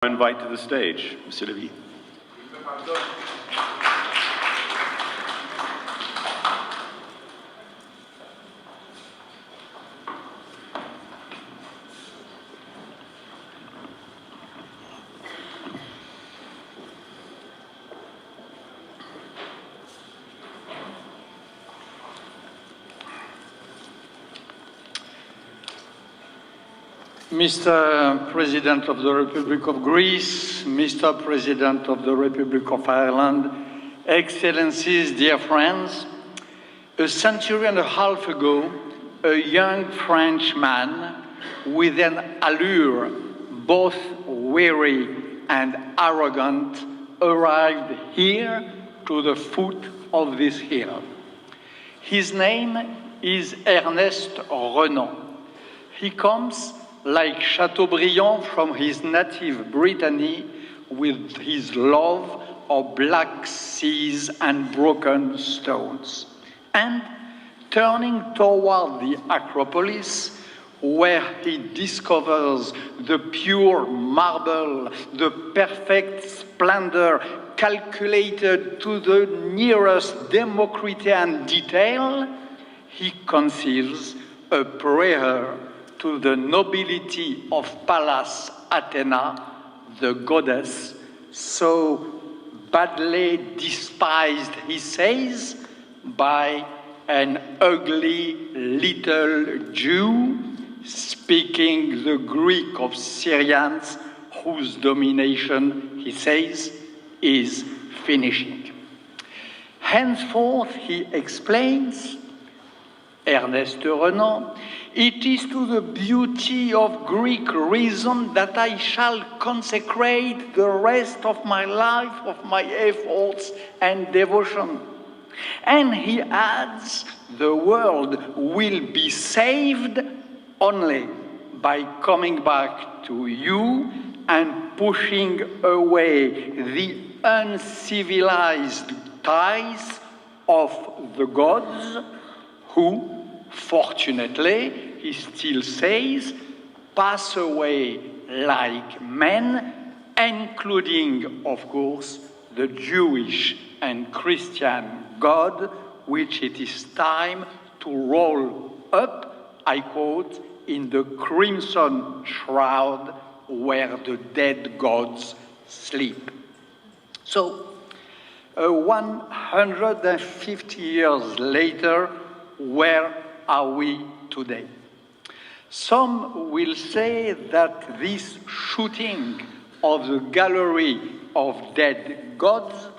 Invite to the stage, Monsieur Lévy. Mr. President of the Republic of Greece, Mr. President of the Republic of Ireland, Excellencies, dear friends, a century and a half ago, a young Frenchman with an allure both weary and arrogant arrived here to the foot of this hill. His name is Ernest Renan. He comes like Chateaubriand from his native Brittany, with his love of black seas and broken stones. And turning toward the Acropolis, where he discovers the pure marble, the perfect splendor calculated to the nearest Democritean detail, he conceives a prayer to the nobility of Pallas Athena, the goddess, so badly despised, he says, by an ugly little Jew speaking the Greek of Syrians, whose domination, he says, is finishing. Henceforth, he explains, Ernest Renan, it is to the beauty of Greek reason that I shall consecrate the rest of my life, of my efforts and devotion. And he adds, the world will be saved only by coming back to you and pushing away the uncivilized ties of the gods who, fortunately, he still says, pass away like men, including, of course, the Jewish and Christian God, which it is time to roll up, I quote, in the crimson shroud where the dead gods sleep. So, 150 years later, where are we today? Some will say that this shooting of the gallery of dead gods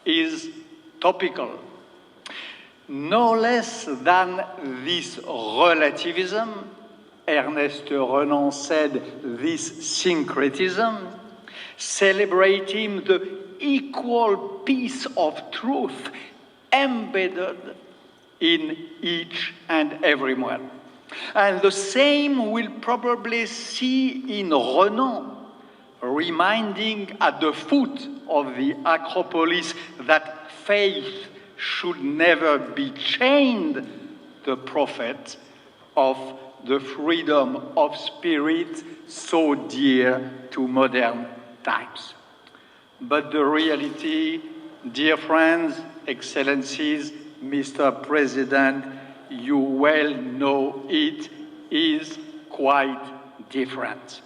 is topical. No less than this relativism, Ernest Renan said this syncretism, celebrating the equal piece of truth embedded in each and every one. And the same we'll probably see in Renan, reminding at the foot of the Acropolis that faith should never be chained, the prophet of the freedom of spirit so dear to modern times. But the reality, dear friends, excellencies, Mr. President, you well know it, is quite different.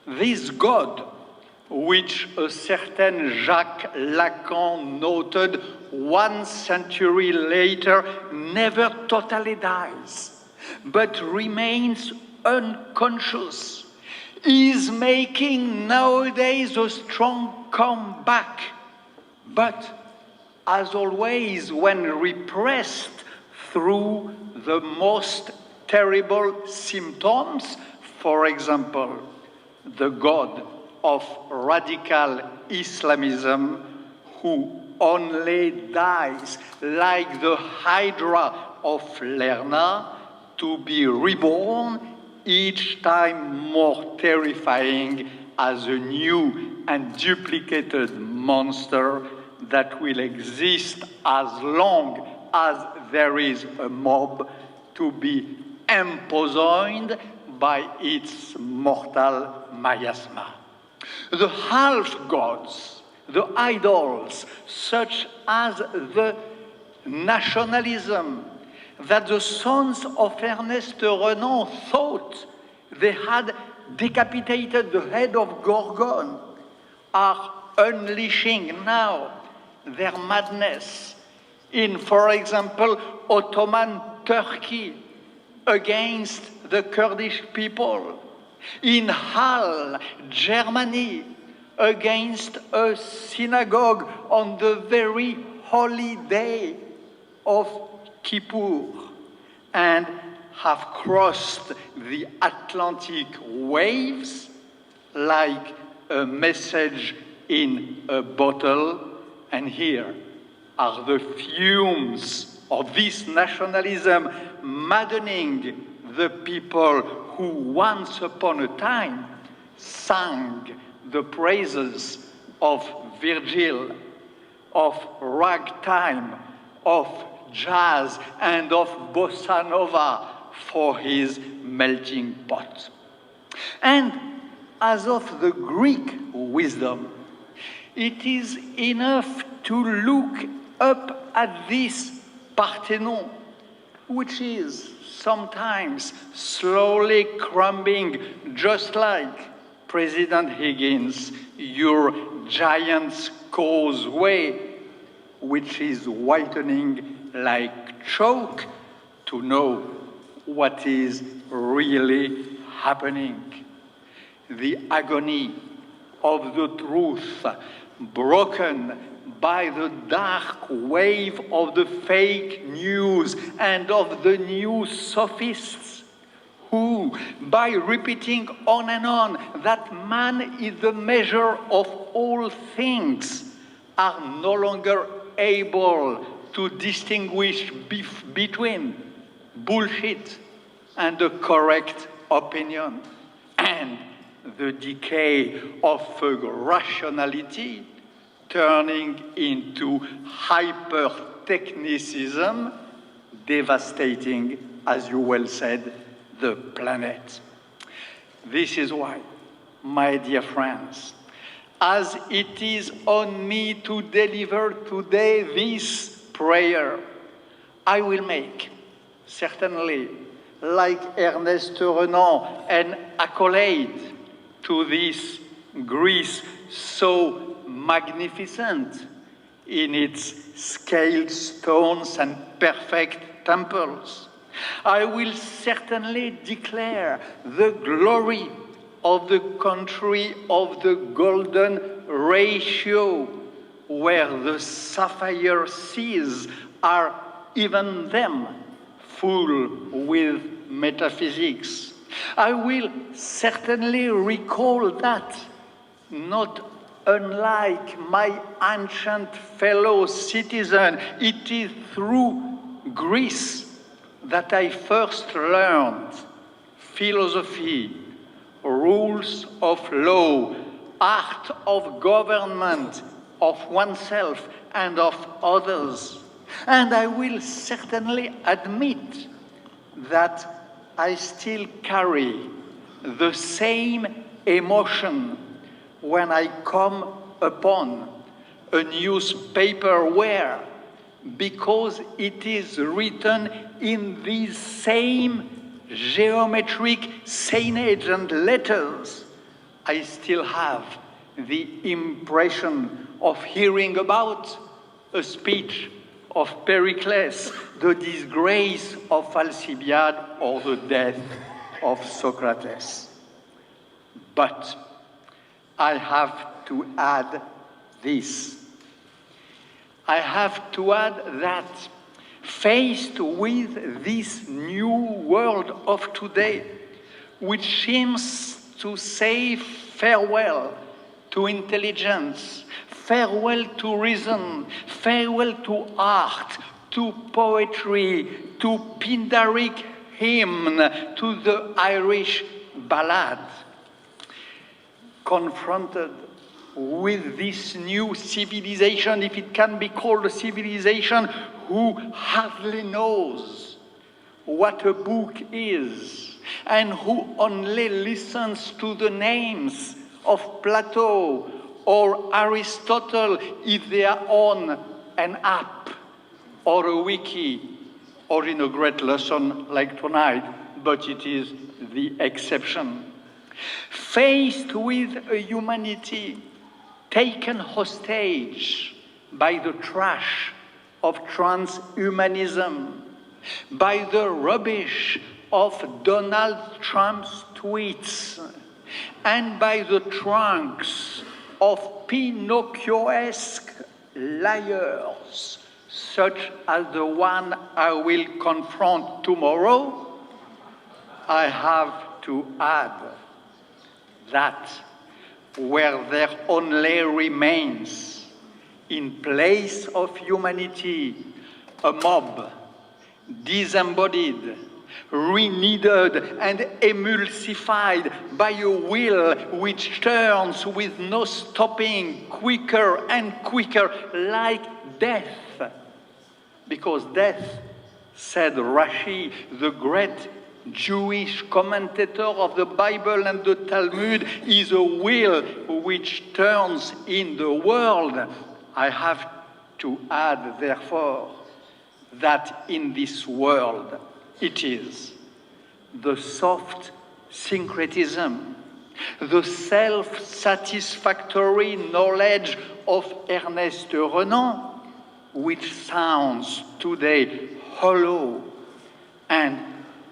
This God, which a certain Jacques Lacan noted 1 century later, never totally dies, but remains unconscious, is making nowadays a strong comeback. But as always, when repressed through the most terrible symptoms, for example, the God of radical Islamism, who only dies like the Hydra of Lerna, to be reborn each time more terrifying as a new and duplicated monster that will exist as long as there is a mob to be empoisoned by its mortal miasma. The half-gods, the idols, such as the nationalism that the sons of Ernest Renan thought they had decapitated the head of Gorgon, are unleashing now their madness in, for example, Ottoman Turkey against the Kurdish people, in Halle, Germany, against a synagogue on the very holy day of Kippur, and have crossed the Atlantic waves like a message in a bottle. And here are the fumes of this nationalism maddening the people who once upon a time sang the praises of Virgil, of ragtime, of jazz, and of bossa nova for his melting pot. And as of the Greek wisdom, it is enough to look up at this Parthenon, which is sometimes slowly crumbling, just like President Higgins, your giant's causeway, which is whitening like chalk, to know what is really happening. The agony of the truth, broken by the dark wave of the fake news and of the new sophists, who, by repeating on and on that man is the measure of all things, are no longer able to distinguish between bullshit and the correct opinion, and the decay of rationality turning into hyper-technicism, devastating, as you well said, the planet. This is why, my dear friends, as it is on me to deliver today this prayer, I will make, certainly, like Ernest Renan, an accolade to this Greece so magnificent in its scaled stones and perfect temples. I will certainly declare the glory of the country of the golden ratio, where the sapphire seas are even them full with metaphysics. I will certainly recall that, not unlike my ancient fellow citizen, it is through Greece that I first learned philosophy, rules of law, art of government, of oneself and of others. And I will certainly admit that I still carry the same emotion when I come upon a newspaper where, because it is written in these same geometric signage and letters, I still have the impression of hearing about a speech of Pericles, the disgrace of Alcibiade, or the death of Socrates. But I have to add this. I have to add that, faced with this new world of today, which seems to say farewell to intelligence, farewell to reason, farewell to art, to poetry, to Pindaric hymn, to the Irish ballad. Confronted with this new civilization, if it can be called a civilization, who hardly knows what a book is, and who only listens to the names of Plato or Aristotle if they are on an app or a wiki or in a great lesson like tonight, but it is the exception. Faced with a humanity taken hostage by the trash of transhumanism, by the rubbish of Donald Trump's tweets, and by the trunks of Pinocchio-esque liars, such as the one I will confront tomorrow, I have to add that where there only remains, in place of humanity, a mob, disembodied, renewed and emulsified by a will which turns with no stopping, quicker and quicker, like death. Because death, said Rashi, the great Jewish commentator of the Bible and the Talmud, is a will which turns in the world. I have to add, therefore, that in this world it is the soft syncretism, the self-satisfactory knowledge of Ernest Renan, which sounds today hollow, and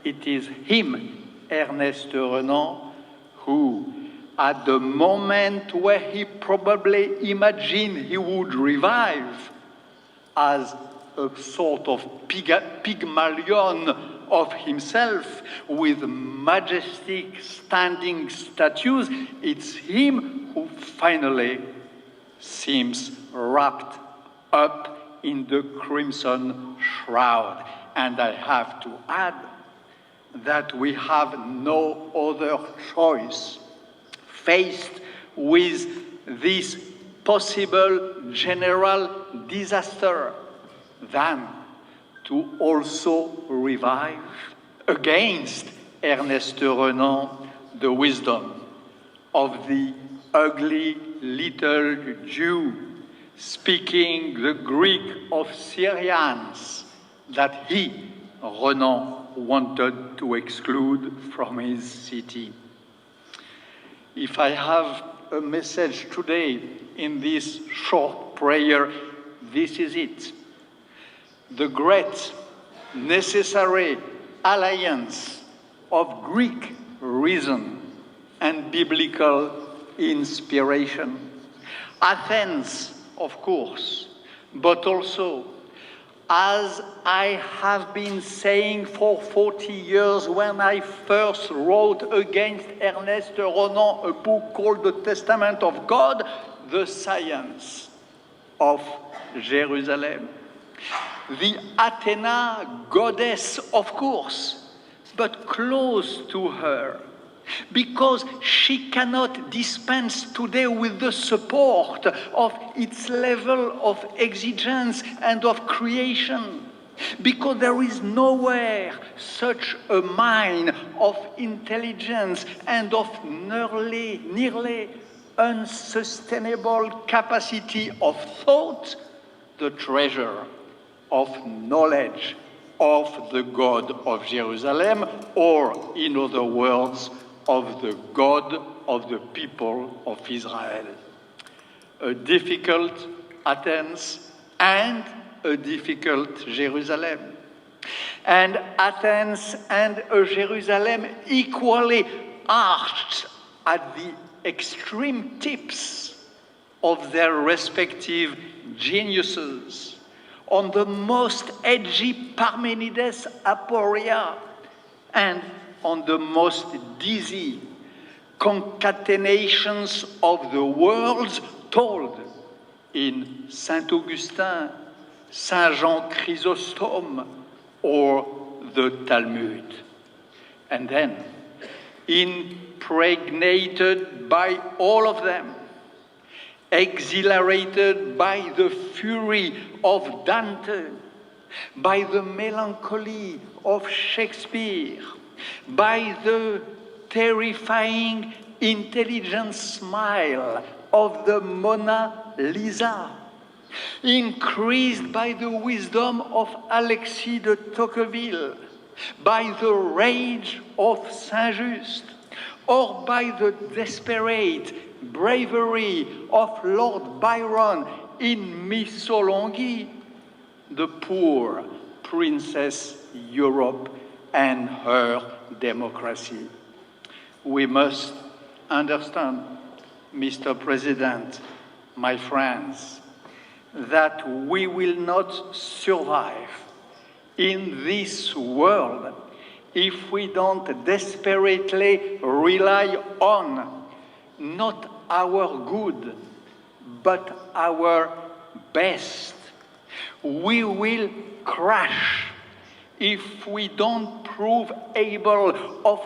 it is him, Ernest Renan, who, at the moment where he probably imagined he would revive as a sort of Pygmalion of himself with majestic standing statues, it's him who finally seems wrapped up in the crimson shroud. And I have to add that we have no other choice faced with this possible general disaster than to also revive against Ernest Renan the wisdom of the ugly little Jew speaking the Greek of Syrians that he, Renan, wanted to exclude from his city. If I have a message today in this short prayer, this is it. The great, necessary alliance of Greek reason and biblical inspiration. Athens, of course, but also, as I have been saying for 40 years when I first wrote against Ernest Renan a book called The Testament of God, the science of Jerusalem. The Athena goddess, of course, but close to her, because she cannot dispense today with the support of its level of exigence and of creation, because there is nowhere such a mine of intelligence and of nearly unsustainable capacity of thought, the treasure of knowledge of the God of Jerusalem, or, in other words, of the God of the people of Israel. A difficult Athens and a difficult Jerusalem. And Athens and a Jerusalem equally arched at the extreme tips of their respective geniuses, on the most edgy Parmenides aporia, and on the most dizzy concatenations of the worlds told in Saint Augustin, Saint Jean Chrysostom, or the Talmud. And then, impregnated by all of them, exhilarated by the fury of Dante, by the melancholy of Shakespeare, by the terrifying intelligent smile of the Mona Lisa, increased by the wisdom of Alexis de Tocqueville, by the rage of Saint-Just, or by the desperate bravery of Lord Byron in Missolonghi, the poor Princess Europe and her democracy. We must understand, Mr. President, my friends, that we will not survive in this world if we don't desperately rely on not our good, but our best. We will crash if we don't prove able of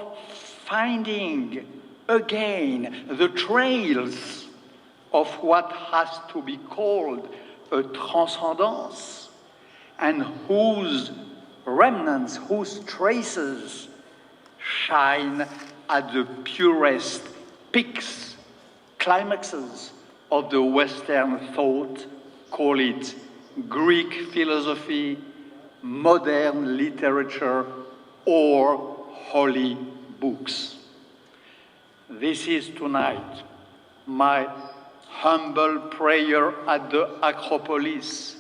finding again the trails of what has to be called a transcendence, and whose remnants, whose traces shine at the purest peaks, climaxes of the Western thought, call it Greek philosophy, modern literature, or holy books. This is tonight my humble prayer at the Acropolis,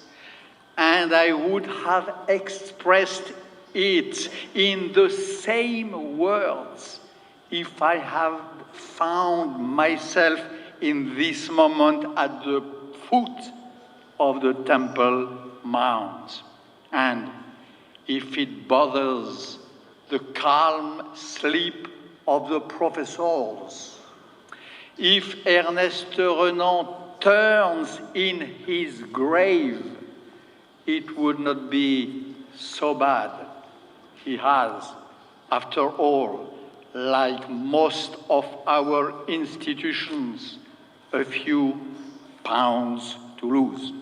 and I would have expressed it in the same words if I have found myself in this moment at the foot of the Temple Mount. And if it bothers the calm sleep of the professors, if Ernest Renan turns in his grave, it would not be so bad. He has, after all, like most of our institutions, a few pounds to lose.